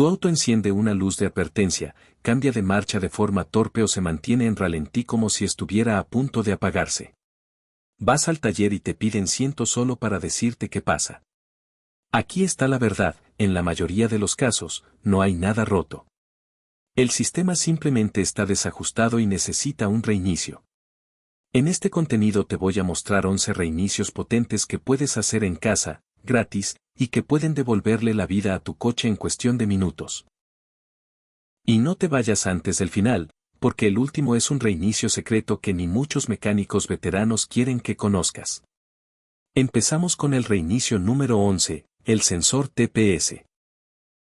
Tu auto enciende una luz de advertencia, cambia de marcha de forma torpe o se mantiene en ralentí como si estuviera a punto de apagarse. Vas al taller y te piden ciento solo para decirte qué pasa. Aquí está la verdad, en la mayoría de los casos, no hay nada roto. El sistema simplemente está desajustado y necesita un reinicio. En este contenido te voy a mostrar 11 reinicios potentes que puedes hacer en casa, gratis, y que pueden devolverle la vida a tu coche en cuestión de minutos. Y no te vayas antes del final, porque el último es un reinicio secreto que ni muchos mecánicos veteranos quieren que conozcas. Empezamos con el reinicio número 11, el sensor TPS.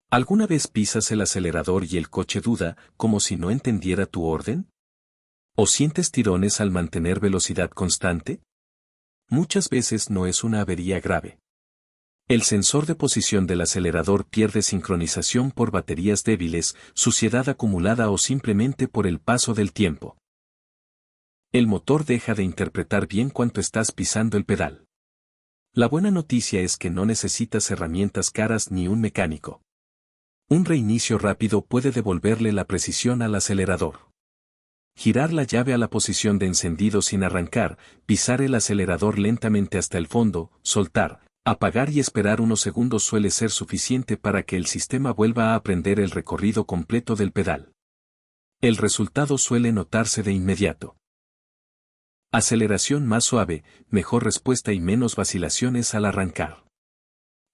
¿Alguna vez pisas el acelerador y el coche duda, como si no entendiera tu orden? ¿O sientes tirones al mantener velocidad constante? Muchas veces no es una avería grave. El sensor de posición del acelerador pierde sincronización por baterías débiles, suciedad acumulada o simplemente por el paso del tiempo. El motor deja de interpretar bien cuánto estás pisando el pedal. La buena noticia es que no necesitas herramientas caras ni un mecánico. Un reinicio rápido puede devolverle la precisión al acelerador. Girar la llave a la posición de encendido sin arrancar, pisar el acelerador lentamente hasta el fondo, soltar, apagar y esperar unos segundos suele ser suficiente para que el sistema vuelva a aprender el recorrido completo del pedal. El resultado suele notarse de inmediato. Aceleración más suave, mejor respuesta y menos vacilaciones al arrancar.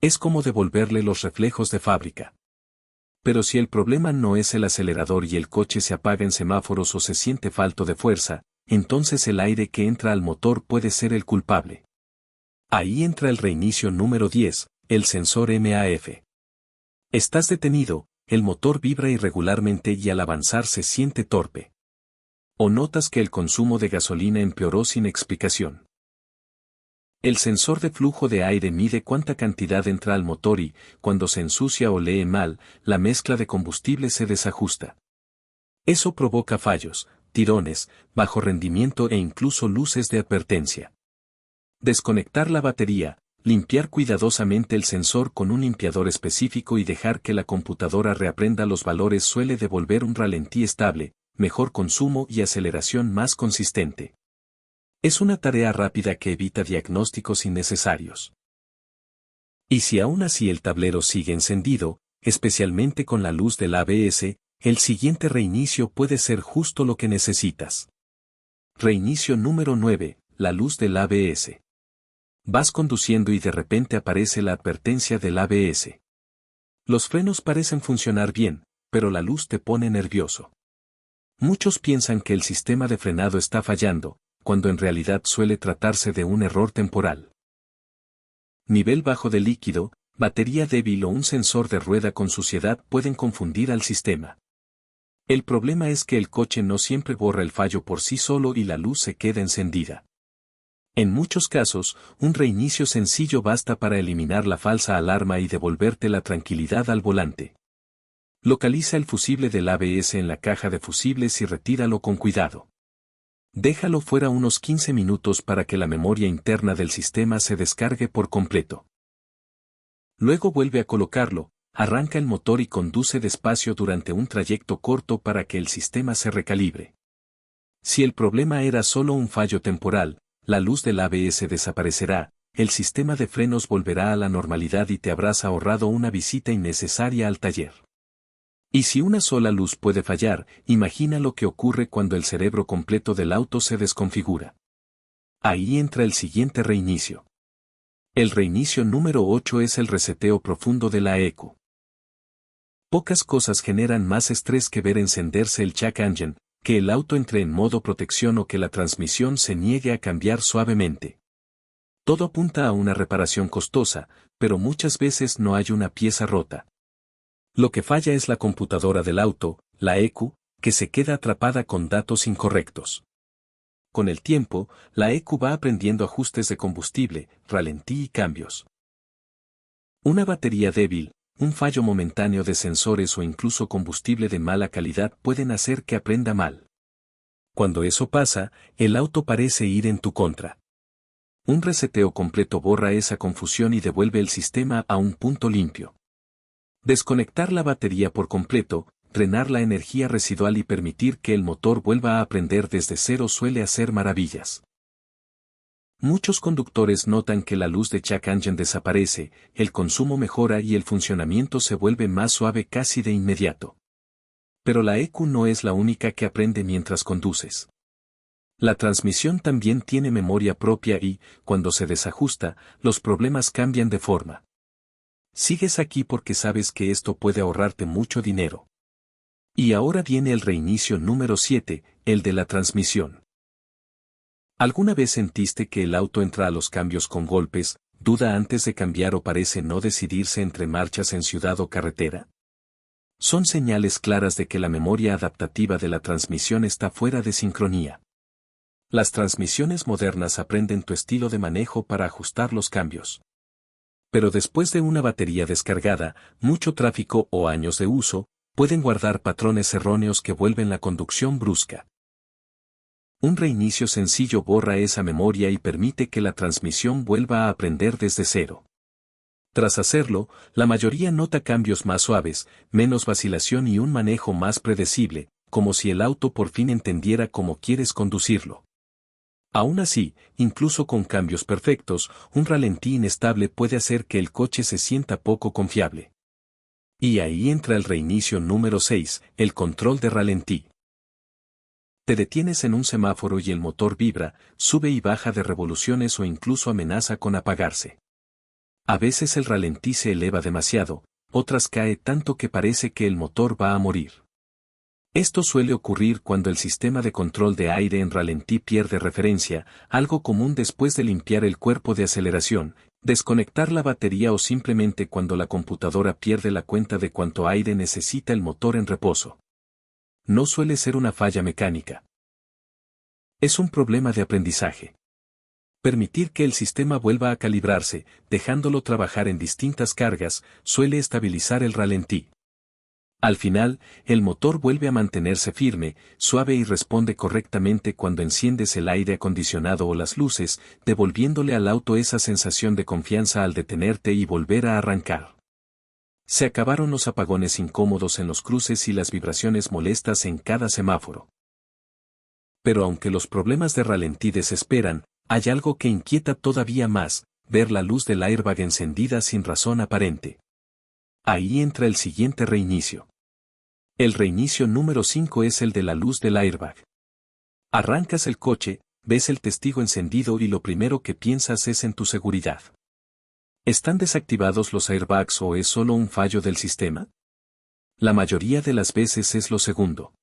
Es como devolverle los reflejos de fábrica. Pero si el problema no es el acelerador y el coche se apaga en semáforos o se siente falto de fuerza, entonces el aire que entra al motor puede ser el culpable. Ahí entra el reinicio número 10, el sensor MAF. Estás detenido, el motor vibra irregularmente y al avanzar se siente torpe. O notas que el consumo de gasolina empeoró sin explicación. El sensor de flujo de aire mide cuánta cantidad entra al motor y, cuando se ensucia o lee mal, la mezcla de combustible se desajusta. Eso provoca fallos, tirones, bajo rendimiento e incluso luces de advertencia. Desconectar la batería, limpiar cuidadosamente el sensor con un limpiador específico y dejar que la computadora reaprenda los valores suele devolver un ralentí estable, mejor consumo y aceleración más consistente. Es una tarea rápida que evita diagnósticos innecesarios. Y si aún así el tablero sigue encendido, especialmente con la luz del ABS, el siguiente reinicio puede ser justo lo que necesitas. Reinicio número 9, la luz del ABS. Vas conduciendo y de repente aparece la advertencia del ABS. Los frenos parecen funcionar bien, pero la luz te pone nervioso. Muchos piensan que el sistema de frenado está fallando, cuando en realidad suele tratarse de un error temporal. Nivel bajo de líquido, batería débil o un sensor de rueda con suciedad pueden confundir al sistema. El problema es que el coche no siempre borra el fallo por sí solo y la luz se queda encendida. En muchos casos, un reinicio sencillo basta para eliminar la falsa alarma y devolverte la tranquilidad al volante. Localiza el fusible del ABS en la caja de fusibles y retíralo con cuidado. Déjalo fuera unos 15 minutos para que la memoria interna del sistema se descargue por completo. Luego vuelve a colocarlo, arranca el motor y conduce despacio durante un trayecto corto para que el sistema se recalibre. Si el problema era solo un fallo temporal, la luz del ABS desaparecerá, el sistema de frenos volverá a la normalidad y te habrás ahorrado una visita innecesaria al taller. Y si una sola luz puede fallar, imagina lo que ocurre cuando el cerebro completo del auto se desconfigura. Ahí entra el siguiente reinicio. El reinicio número 8 es el reseteo profundo de la ECU. Pocas cosas generan más estrés que ver encenderse el check engine, que el auto entre en modo protección o que la transmisión se niegue a cambiar suavemente. Todo apunta a una reparación costosa, pero muchas veces no hay una pieza rota. Lo que falla es la computadora del auto, la ECU, que se queda atrapada con datos incorrectos. Con el tiempo, la ECU va aprendiendo ajustes de combustible, ralentí y cambios. Una batería débil, un fallo momentáneo de sensores o incluso combustible de mala calidad pueden hacer que aprenda mal. Cuando eso pasa, el auto parece ir en tu contra. Un reseteo completo borra esa confusión y devuelve el sistema a un punto limpio. Desconectar la batería por completo, drenar la energía residual y permitir que el motor vuelva a aprender desde cero suele hacer maravillas. Muchos conductores notan que la luz de check engine desaparece, el consumo mejora y el funcionamiento se vuelve más suave casi de inmediato. Pero la ECU no es la única que aprende mientras conduces. La transmisión también tiene memoria propia y, cuando se desajusta, los problemas cambian de forma. Sigues aquí porque sabes que esto puede ahorrarte mucho dinero. Y ahora viene el reinicio número 7, el de la transmisión. ¿Alguna vez sentiste que el auto entra a los cambios con golpes, duda antes de cambiar o parece no decidirse entre marchas en ciudad o carretera? Son señales claras de que la memoria adaptativa de la transmisión está fuera de sincronía. Las transmisiones modernas aprenden tu estilo de manejo para ajustar los cambios. Pero después de una batería descargada, mucho tráfico o años de uso, pueden guardar patrones erróneos que vuelven la conducción brusca. Un reinicio sencillo borra esa memoria y permite que la transmisión vuelva a aprender desde cero. Tras hacerlo, la mayoría nota cambios más suaves, menos vacilación y un manejo más predecible, como si el auto por fin entendiera cómo quieres conducirlo. Aún así, incluso con cambios perfectos, un ralentí inestable puede hacer que el coche se sienta poco confiable. Y ahí entra el reinicio número 6, el control de ralentí. Te detienes en un semáforo y el motor vibra, sube y baja de revoluciones o incluso amenaza con apagarse. A veces el ralentí se eleva demasiado, otras cae tanto que parece que el motor va a morir. Esto suele ocurrir cuando el sistema de control de aire en ralentí pierde referencia, algo común después de limpiar el cuerpo de aceleración, desconectar la batería o simplemente cuando la computadora pierde la cuenta de cuánto aire necesita el motor en reposo. No suele ser una falla mecánica. Es un problema de aprendizaje. Permitir que el sistema vuelva a calibrarse, dejándolo trabajar en distintas cargas, suele estabilizar el ralentí. Al final, el motor vuelve a mantenerse firme, suave y responde correctamente cuando enciendes el aire acondicionado o las luces, devolviéndole al auto esa sensación de confianza al detenerte y volver a arrancar. Se acabaron los apagones incómodos en los cruces y las vibraciones molestas en cada semáforo. Pero aunque los problemas de ralentí desesperan, hay algo que inquieta todavía más, ver la luz del airbag encendida sin razón aparente. Ahí entra el siguiente reinicio. El reinicio número 5 es el de la luz del airbag. Arrancas el coche, ves el testigo encendido y lo primero que piensas es en tu seguridad. ¿Están desactivados los airbags o es solo un fallo del sistema? La mayoría de las veces es lo segundo.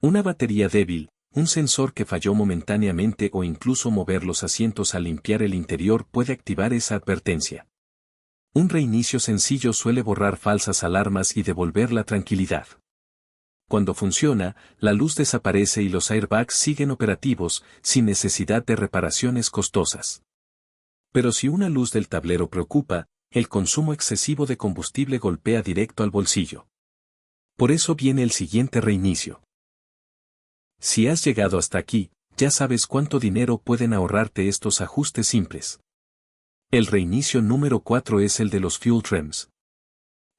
Una batería débil, un sensor que falló momentáneamente o incluso mover los asientos al limpiar el interior puede activar esa advertencia. Un reinicio sencillo suele borrar falsas alarmas y devolver la tranquilidad. Cuando funciona, la luz desaparece y los airbags siguen operativos, sin necesidad de reparaciones costosas. Pero si una luz del tablero preocupa, el consumo excesivo de combustible golpea directo al bolsillo. Por eso viene el siguiente reinicio. Si has llegado hasta aquí, ya sabes cuánto dinero pueden ahorrarte estos ajustes simples. El reinicio número 4 es el de los fuel trims.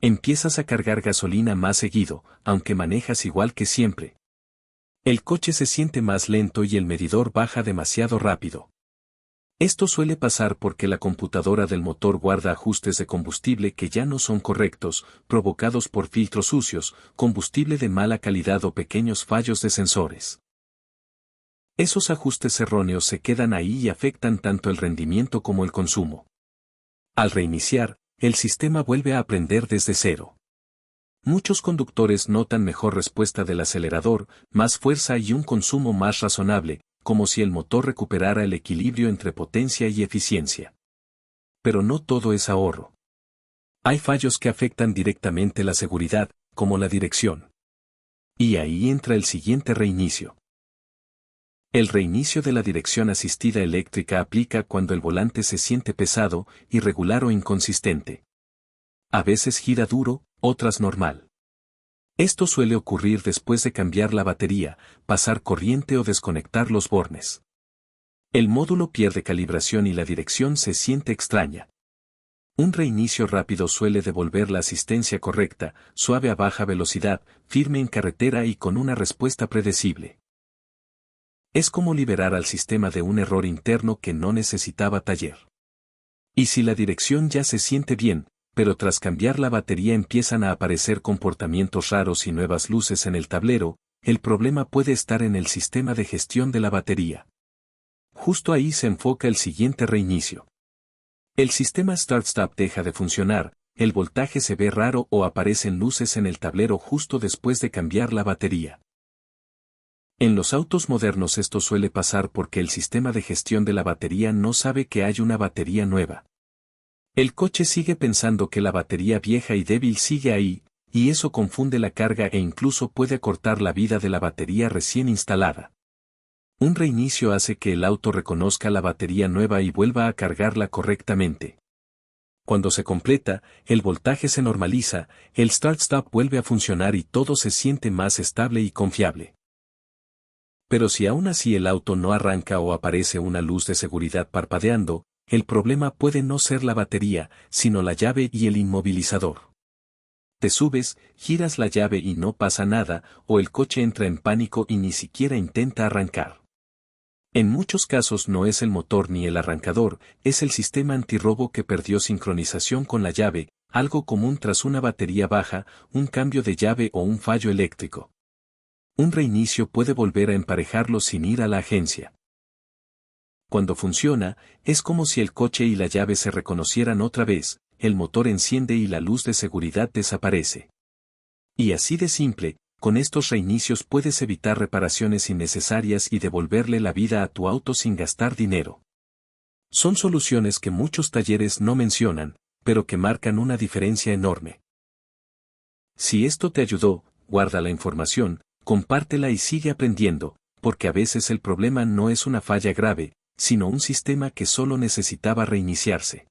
Empiezas a cargar gasolina más seguido, aunque manejas igual que siempre. El coche se siente más lento y el medidor baja demasiado rápido. Esto suele pasar porque la computadora del motor guarda ajustes de combustible que ya no son correctos, provocados por filtros sucios, combustible de mala calidad o pequeños fallos de sensores. Esos ajustes erróneos se quedan ahí y afectan tanto el rendimiento como el consumo. Al reiniciar, el sistema vuelve a aprender desde cero. Muchos conductores notan mejor respuesta del acelerador, más fuerza y un consumo más razonable, como si el motor recuperara el equilibrio entre potencia y eficiencia. Pero no todo es ahorro. Hay fallos que afectan directamente la seguridad, como la dirección. Y ahí entra el siguiente reinicio. El reinicio de la dirección asistida eléctrica aplica cuando el volante se siente pesado, irregular o inconsistente. A veces gira duro, otras normal. Esto suele ocurrir después de cambiar la batería, pasar corriente o desconectar los bornes. El módulo pierde calibración y la dirección se siente extraña. Un reinicio rápido suele devolver la asistencia correcta, suave a baja velocidad, firme en carretera y con una respuesta predecible. Es como liberar al sistema de un error interno que no necesitaba taller. Y si la dirección ya se siente bien, pero tras cambiar la batería empiezan a aparecer comportamientos raros y nuevas luces en el tablero, el problema puede estar en el sistema de gestión de la batería. Justo ahí se enfoca el siguiente reinicio. El sistema Start-Stop deja de funcionar, el voltaje se ve raro o aparecen luces en el tablero justo después de cambiar la batería. En los autos modernos esto suele pasar porque el sistema de gestión de la batería no sabe que hay una batería nueva. El coche sigue pensando que la batería vieja y débil sigue ahí, y eso confunde la carga e incluso puede acortar la vida de la batería recién instalada. Un reinicio hace que el auto reconozca la batería nueva y vuelva a cargarla correctamente. Cuando se completa, el voltaje se normaliza, el Start-Stop vuelve a funcionar y todo se siente más estable y confiable. Pero si aún así el auto no arranca o aparece una luz de seguridad parpadeando, el problema puede no ser la batería, sino la llave y el inmovilizador. Te subes, giras la llave y no pasa nada, o el coche entra en pánico y ni siquiera intenta arrancar. En muchos casos no es el motor ni el arrancador, es el sistema antirrobo que perdió sincronización con la llave, algo común tras una batería baja, un cambio de llave o un fallo eléctrico. Un reinicio puede volver a emparejarlo sin ir a la agencia. Cuando funciona, es como si el coche y la llave se reconocieran otra vez, el motor enciende y la luz de seguridad desaparece. Y así de simple, con estos reinicios puedes evitar reparaciones innecesarias y devolverle la vida a tu auto sin gastar dinero. Son soluciones que muchos talleres no mencionan, pero que marcan una diferencia enorme. Si esto te ayudó, guarda la información, compártela y sigue aprendiendo, porque a veces el problema no es una falla grave, sino un sistema que solo necesitaba reiniciarse.